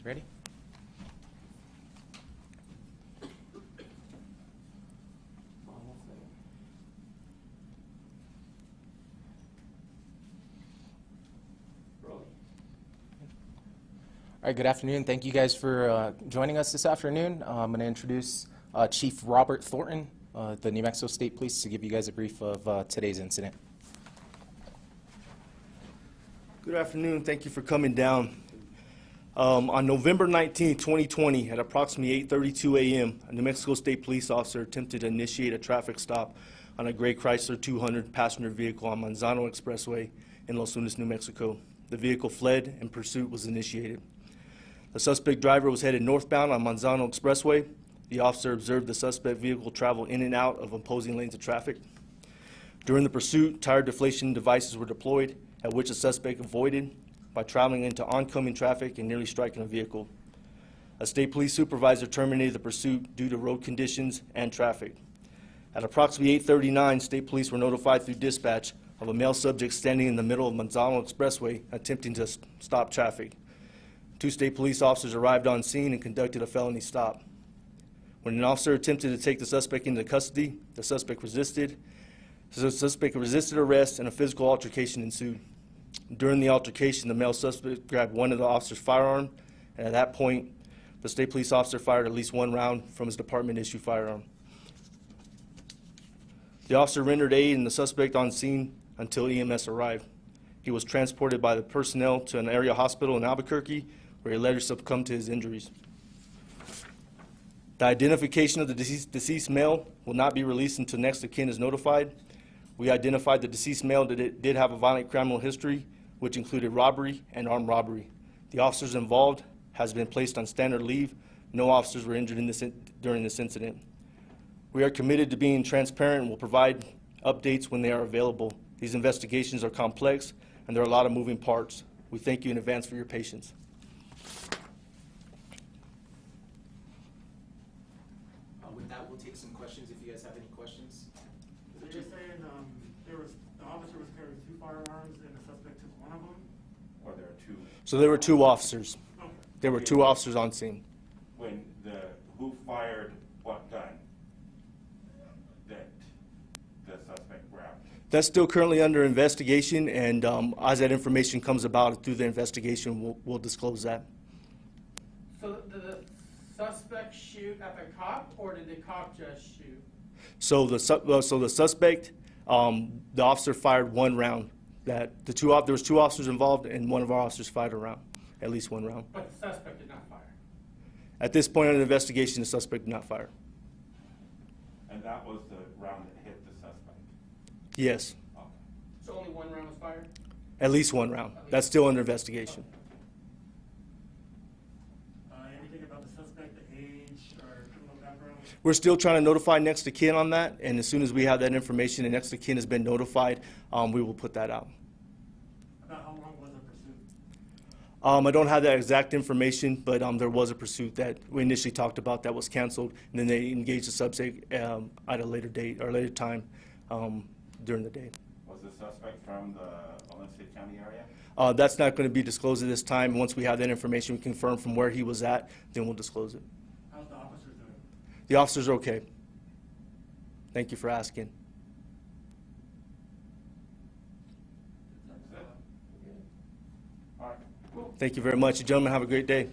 Ready? All right, good afternoon. Thank you guys for joining us this afternoon. I'm going to introduce Chief Robert Thornton, the New Mexico State Police, to give you guys a brief of today's incident. Good afternoon. Thank you for coming down. On November 19, 2020, at approximately 8:32 a.m., a New Mexico State police officer attempted to initiate a traffic stop on a gray Chrysler 200 passenger vehicle on Manzano Expressway in Los Lunas, New Mexico. The vehicle fled and pursuit was initiated. The suspect driver was headed northbound on Manzano Expressway. The officer observed the suspect vehicle travel in and out of opposing lanes of traffic. During the pursuit, tire deflation devices were deployed, at which the suspect avoided by traveling into oncoming traffic and nearly striking a vehicle. A state police supervisor terminated the pursuit due to road conditions and traffic. At approximately 8:39, state police were notified through dispatch of a male subject standing in the middle of Manzano Expressway attempting to stop traffic. 2 state police officers arrived on scene and conducted a felony stop. When an officer attempted to take the suspect into custody, the suspect resisted. The suspect resisted arrest and a physical altercation ensued. During the altercation, the male suspect grabbed one of the officer's firearm, and at that point, the state police officer fired at least 1 round from his department-issued firearm. The officer rendered aid and the suspect on scene until EMS arrived. He was transported by the personnel to an area hospital in Albuquerque, where he later succumbed to his injuries. The identification of the deceased male will not be released until next of kin is notified. We identified the deceased male that did have a violent criminal history, which included robbery and armed robbery. The officers involved has been placed on standard leave. No officers were injured during this incident. We are committed to being transparent and will provide updates when they are available. These investigations are complex and there are a lot of moving parts. We thank you in advance for your patience. With that, we'll take some questions if you guys have any questions. So you're saying the officer was carrying 2 firearms and the suspect took one of them? Or there are 2? So there were 2 officers. Okay. There were 2 officers on scene. Who fired what gun that the suspect grabbed? That's still currently under investigation, and as that information comes about through the investigation, we'll disclose that. So did the suspect shoot at the cop, or did the cop just shoot? So the suspect, the officer fired 1 round. There was 2 officers involved, and one of our officers fired a round, at least 1 round. But the suspect did not fire. At this point in the investigation, the suspect did not fire. And that was the round that hit the suspect? Yes, Okay. So only 1 round was fired? at least 1 round. That's still under investigation. Anything about the suspect, the age, or criminal background? We're still trying to notify next of kin on that, and as soon as we have that information and next of kin has been notified, we will put that out. About how long was the pursuit? I don't have that exact information, but there was a pursuit that we initially talked about that was canceled, and then they engaged the suspect at a later date or later time during the day. Was the suspect from the Valencia County area? That's not going to be disclosed at this time. Once we have that information, we confirm from where he was at, then we'll disclose it. How's the officer doing? The officers are okay. Thank you for asking. That's it? All right. Thank you very much. You gentlemen have a great day.